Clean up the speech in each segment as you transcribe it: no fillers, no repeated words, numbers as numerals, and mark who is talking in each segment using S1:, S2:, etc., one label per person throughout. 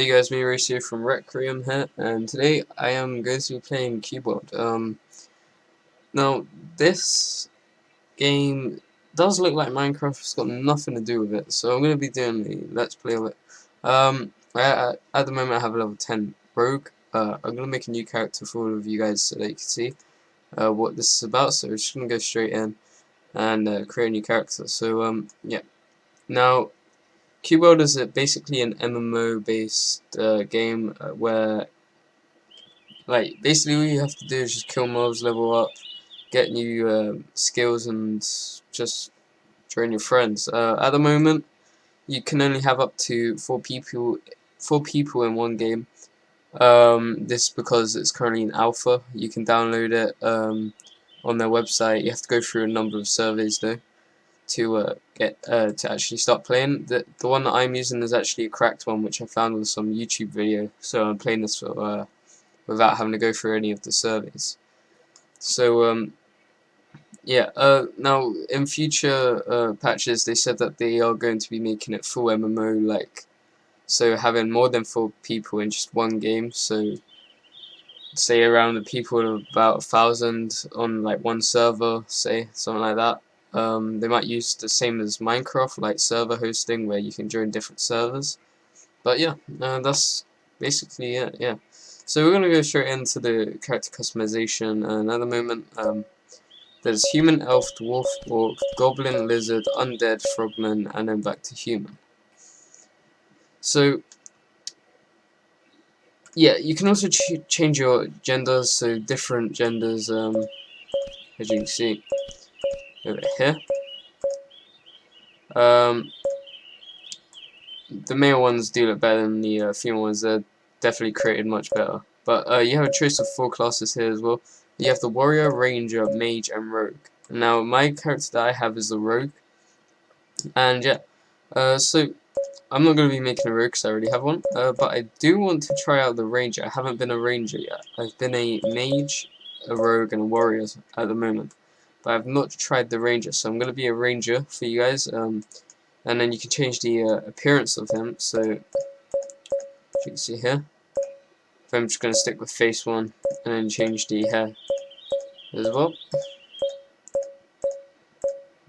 S1: Hey guys, me Race from Requiem here, and today I am going to be playing Cube World. Now this game does look like Minecraft. It's got nothing to do with it, so I'm going to be doing the Let's Play of it. At the moment I have a level 10 Rogue. I'm going to make a new character for all of you guys so that you can see what this is about. So we're just going to go straight in and create a new character. So yeah. Now Cube World is basically an MMO based game where basically all you have to do is just kill mobs, level up, get new skills, and just join your friends. At the moment you can only have up to four people in one game. This is because it's currently in alpha. You can download it on their website. You have to go through a number of surveys though to get to actually start playing. The one that I'm using is actually a cracked one, which I found on some YouTube video. So I'm playing this for, without having to go through any of the surveys. So yeah. Now in future patches, they said that they are going to be making it full MMO, so having more than 4 people in just one game. So say around the people of about 1,000 on one server, say something like that. They might use the same as Minecraft, like server hosting, where you can join different servers. But yeah, that's basically it. Yeah. So we're gonna go straight into the character customization, and at the moment, there's human, elf, dwarf, orc, goblin, lizard, undead, frogman, and then back to human. So yeah, you can also change your genders, so different genders, as you can see over here. The male ones do look better than the female ones. They're definitely created much better. But you have a choice of 4 classes here as well. You have the warrior, ranger, mage, and rogue. Now my character that I have is the rogue, and yeah. So I'm not going to be making a rogue because I already have one. But I do want to try out the ranger. I haven't been a ranger yet. I've been a mage, a rogue, and a warrior at the moment. But I've not tried the ranger, so I'm going to be a ranger for you guys. And then you can change the appearance of him. So you can see here. I'm just going to stick with face 1 and then change the hair as well,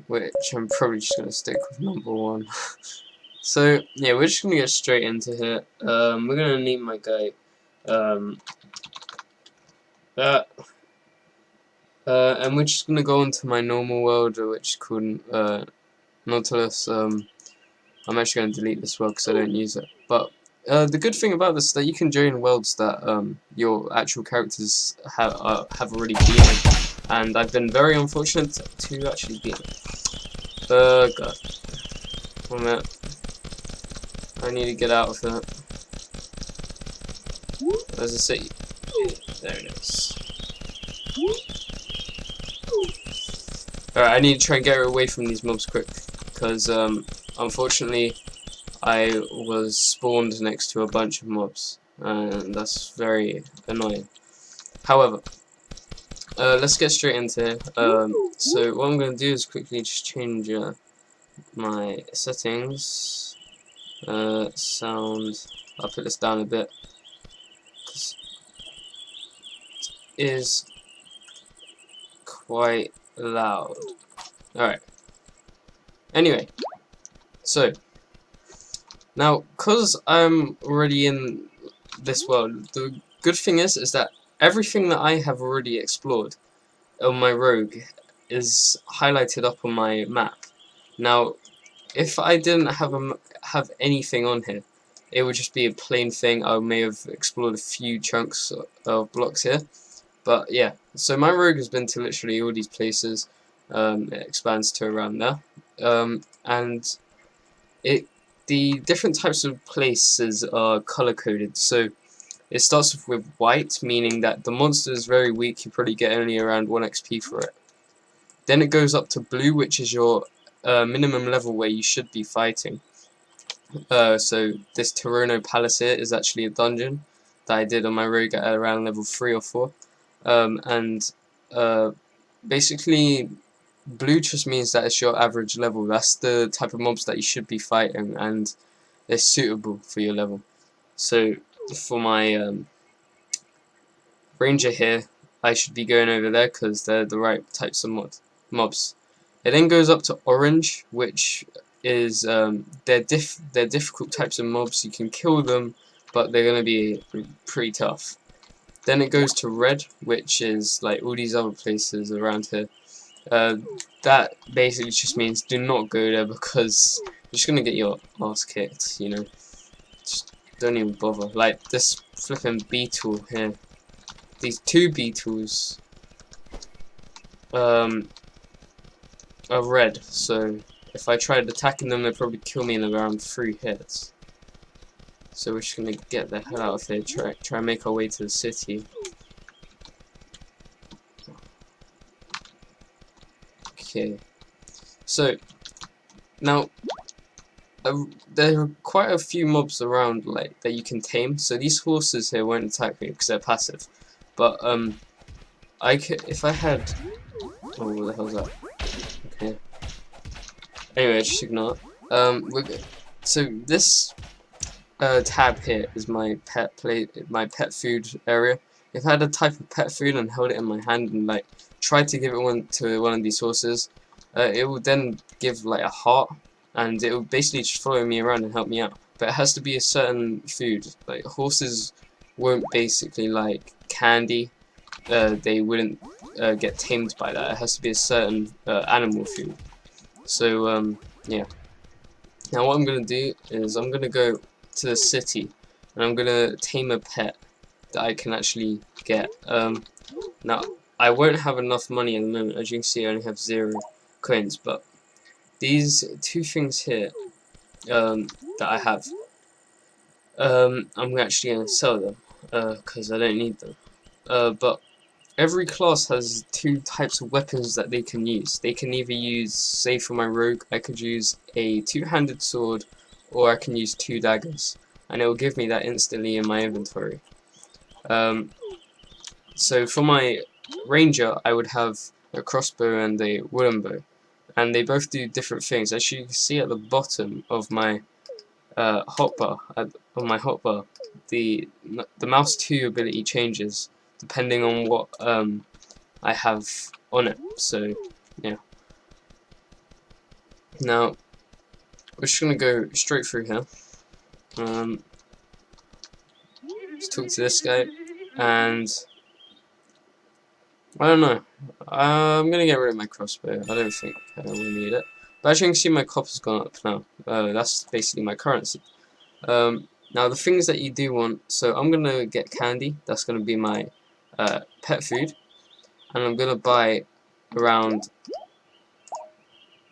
S1: which I'm probably just going to stick with number 1. So yeah, we're just going to get straight into here. We're going to name my guy that. And we're just going to go into my normal world, which is called Nautilus. I'm actually going to delete this world because I don't use it. But the good thing about this is that you can join worlds that your actual characters have already been in, and I've been very unfortunate to actually be in it. God. 1 minute. I need to get out of that. There's a city. There it is. Alright, I need to try and get away from these mobs quick, because unfortunately I was spawned next to a bunch of mobs, and that's very annoying. However, let's get straight into it. So what I'm going to do is quickly just change my settings. Sound, I'll put this down a bit, it is quite loud. Alright. Anyway, so now, because I'm already in this world, the good thing is that everything that I have already explored on my rogue is highlighted up on my map. Now, if I didn't have anything on here, it would just be a plain thing. I may have explored a few chunks of blocks here. But yeah, so my rogue has been to literally all these places. It expands to around there. And the different types of places are color coded. So it starts off with white, meaning that the monster is very weak. You probably get only around 1 XP for it. Then it goes up to blue, which is your minimum level where you should be fighting. So this Torono Palace here is actually a dungeon that I did on my rogue at around level 3 or 4. Basically blue just means that it's your average level. That's the type of mobs that you should be fighting, and they're suitable for your level. So for my ranger here, I should be going over there because they're the right types of mobs. It then goes up to orange, which is they're difficult types of mobs. You can kill them, but they're gonna be pretty tough. Then it goes to red, which is like all these other places around here. That basically just means do not go there because you're just gonna get your ass kicked. You know, just don't even bother. Like this flipping beetle here. These two beetles are red, so if I tried attacking them, they'd probably kill me in around 3 hits. So we're just gonna get the hell out of here. Try and make our way to the city. Okay. So now there are quite a few mobs around like that you can tame. So these horses here won't attack me because they're passive. But if I had, oh, what the hell's that? Okay. Anyway, just ignore it. So this tab here is my pet food area. If I had a type of pet food and held it in my hand and like tried to give it to one of these horses, it will then give like a heart, and it will basically just follow me around and help me out. But it has to be a certain food. Like horses won't basically like candy. They wouldn't get tamed by that. It has to be a certain animal food. So yeah. Now what I'm gonna do is I'm gonna go to the city and I'm gonna tame a pet that I can actually get. Now I won't have enough money at the moment. As you can see, I only have 0 coins. But these 2 things here that I have, I'm actually gonna sell them because I don't need them. But every class has 2 types of weapons that they can use. They can either use, say for my rogue, I could use a 2-handed sword, or I can use 2 daggers, and it will give me that instantly in my inventory. So for my ranger, I would have a crossbow and a wooden bow, and they both do different things. As you can see at the bottom of my hotbar, the mouse 2 ability changes depending on what I have on it. So yeah. Now we're just gonna go straight through here. Let's talk to this guy, and I don't know. I'm gonna get rid of my crossbow. I don't think I will need it. But as you can see, my copper's gone up now. That's basically my currency. Now the things that you do want. So I'm gonna get candy. That's gonna be my pet food, and I'm gonna buy around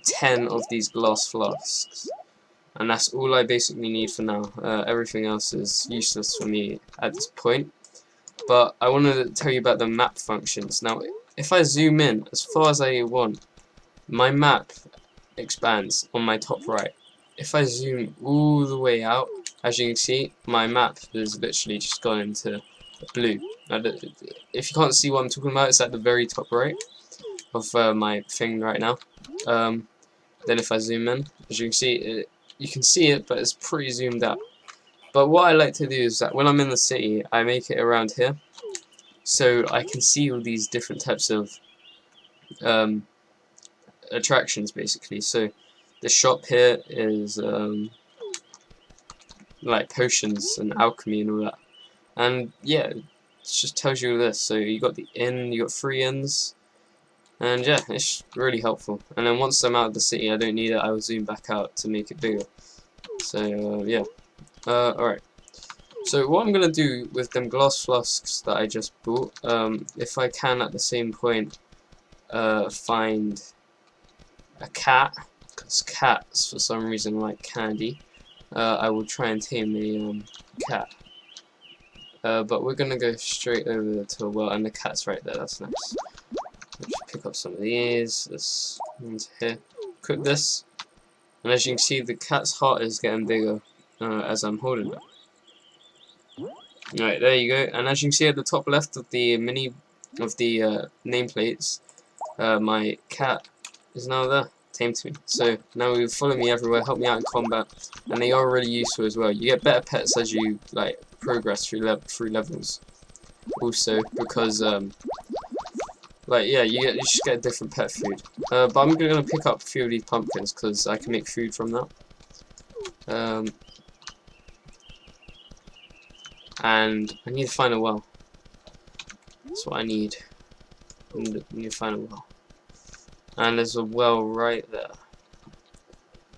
S1: 10 of these glass flasks, and that's all I basically need for now. Everything else is useless for me at this point. But I want to tell you about the map functions. Now if I zoom in as far as I want, my map expands on my top right. If I zoom all the way out, as you can see, my map is literally just gone into blue. Now, if you can't see what I'm talking about, it's at the very top right of my thing right now. Then if I zoom in, as you can see, you can see it, but it's pretty zoomed out. But what I like to do is that when I'm in the city, I make it around here, so I can see all these different types of attractions, basically. So the shop here is like potions and alchemy and all that. And yeah, it just tells you this. So you got the inn, you got 3 inns, and yeah, it's really helpful. And then once I'm out of the city, I don't need it. I will zoom back out to make it bigger. So yeah. Alright. So what I'm gonna do with them glass flasks that I just bought, if I can at the same point find a cat, because cats for some reason like candy, I will try and tame a cat. But we're gonna go straight over to a well, and the cat's right there. That's nice. Let's pick up some of these. This into here. Cook this, and as you can see, the cat's heart is getting bigger as I'm holding it. Alright, there you go. And as you can see at the top left of the nameplates, my cat is now there. tamed me. So now they follow me everywhere, help me out in combat, and they are really useful as well. You get better pets as you like progress through levels. Also, because like yeah, you just get different pet food. But I'm gonna pick up a few of these pumpkins because I can make food from that. And I need to find a well. That's what I need. I need to find a well. And there's a well right there.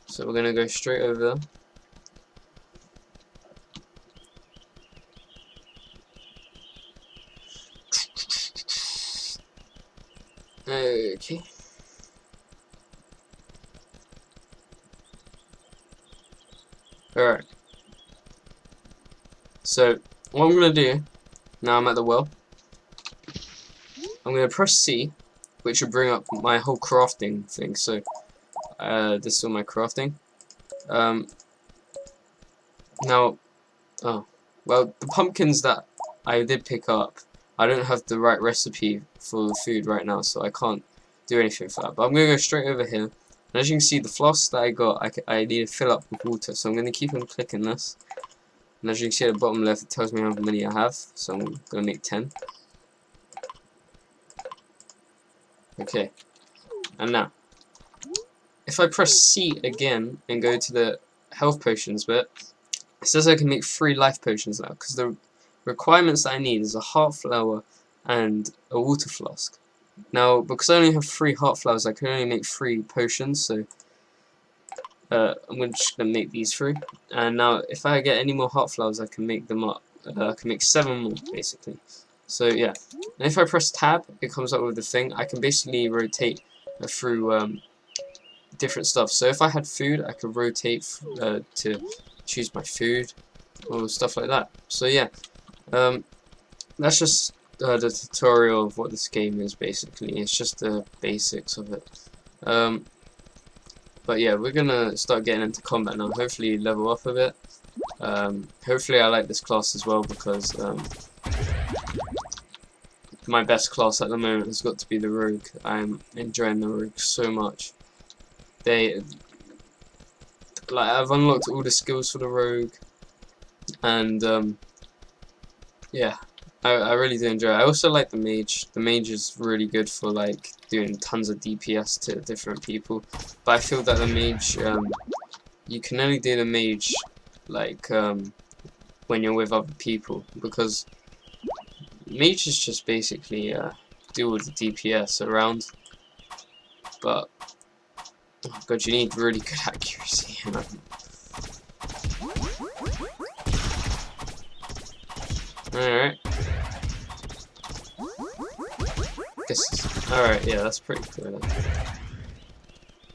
S1: So we're gonna go straight over there. Okay. Alright. So what I'm gonna do, now I'm at the well, I'm gonna press C, which will bring up my whole crafting thing. So this is all my crafting. Now, oh, well, the pumpkins that I did pick up, I don't have the right recipe for the food right now, so I can't do anything for that. But I'm gonna go straight over here, and as you can see, the floss that I got, I need to fill up with water. So I'm gonna keep on clicking this, and as you can see at the bottom left, it tells me how many I have. So I'm gonna make 10. Okay, and now, if I press C again and go to the health potions bit, it says I can make 3 life potions now, because the requirements that I need is a heart flower and a water flask. Now, because I only have 3 heart flowers, I can only make 3 potions, so I'm just going to make these 3. And now, if I get any more heart flowers, I can make them up. I can make 7 more, basically. So, yeah. And if I press tab, it comes up with the thing. I can basically rotate through different stuff. So if I had food, I could rotate to choose my food or stuff like that. So yeah, that's just the tutorial of what this game is basically. It's just the basics of it. But yeah, we're gonna start getting into combat now. Hopefully level up a bit. Hopefully I like this class as well, because my best class at the moment has got to be the rogue. I'm enjoying the rogue so much. I've unlocked all the skills for the rogue, and yeah, I really do enjoy it. I also like the mage. The mage is really good for like doing tons of DPS to different people, but I feel that the mage, you can only do the mage like when you're with other people, because mage is just basically do all the DPS around, but oh god, you need really good accuracy. Alright. Alright, yeah, that's pretty cool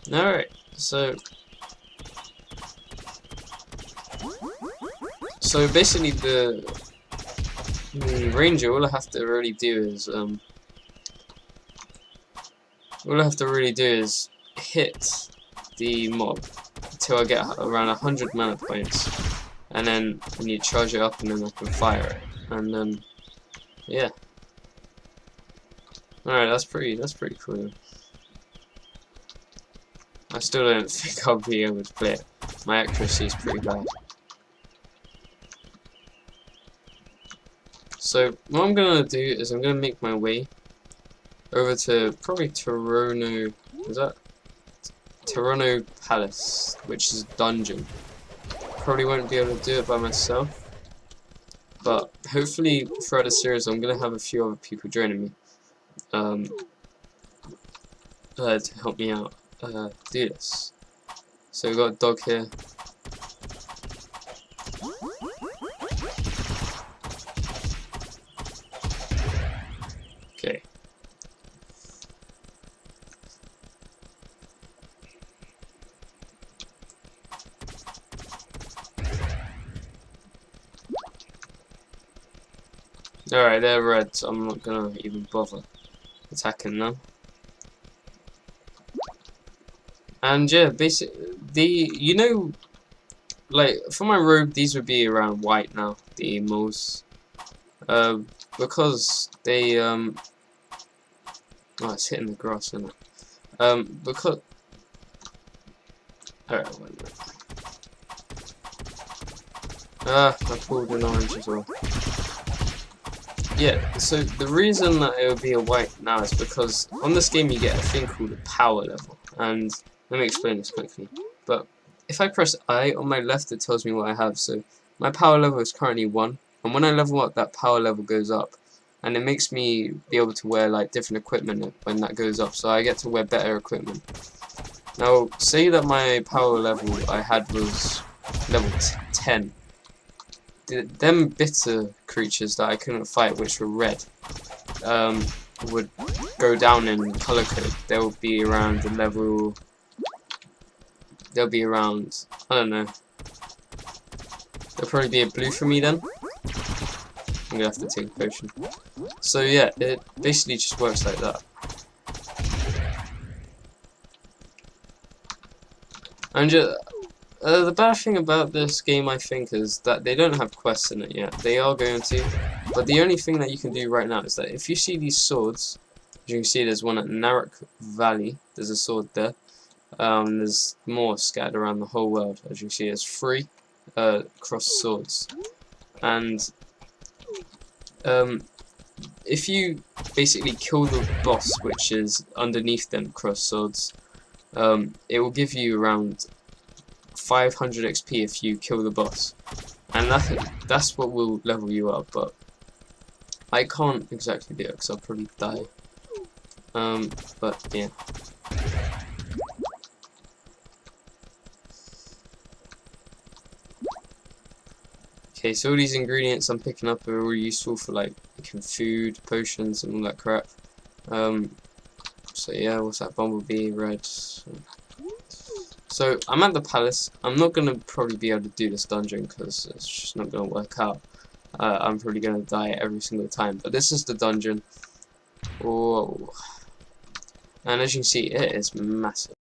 S1: then. Alright, so basically the ranger, all I have to really do is hit the mob until I get around 100 mana points, and then I need to charge it up, and then I can fire it, and then yeah. Alright, that's pretty cool. I still don't think I'll be able to play it. My accuracy is pretty bad. So what I'm gonna do is I'm gonna make my way over to probably Toronto. Is that Toronto Palace, which is a dungeon. Probably won't be able to do it by myself, but hopefully throughout the series I'm gonna have a few other people joining me to help me out do this. So we've got a dog here. Okay. Alright, they're red, so I'm not gonna even bother attacking them. And yeah, basically, you know, like, for my robe, these would be around white now, the moles. Because they, oh, it's hitting the grass, isn't it? Alright, wait. Ah, I pulled an orange as well. Yeah, so the reason that it would be a white now is because on this game you get a thing called a power level, and let me explain this quickly. But if I press I on my left, it tells me what I have. So my power level is currently 1, and when I level up, that power level goes up, and it makes me be able to wear like different equipment when that goes up. So I get to wear better equipment. Now, say that my power level I had was level 10. Them bitter creatures that I couldn't fight, which were red, would go down in color code. They'll be around the level. They'll be around. I don't know. There'll probably be a blue for me then. I'm gonna have to take a potion. So yeah, it basically just works like that. And the bad thing about this game, I think, is that they don't have quests in it yet. They are going to, but the only thing that you can do right now is that if you see these swords, as you can see, there's one at Narok Valley. There's a sword there. There's more scattered around the whole world. As you can see, there's 3 crossed swords, and if you basically kill the boss, which is underneath them crossed swords, it will give you around 500 XP if you kill the boss, and that's what will level you up. But I can't exactly do it because I'll probably die. But yeah. Okay, so all these ingredients I'm picking up are really useful for like making food, potions, and all that crap. So yeah, what's that? Bumblebee, red. So I'm at the palace. I'm not gonna probably be able to do this dungeon because it's just not gonna work out. I'm probably gonna die every single time. But this is the dungeon. Whoa! And as you can see, it is massive.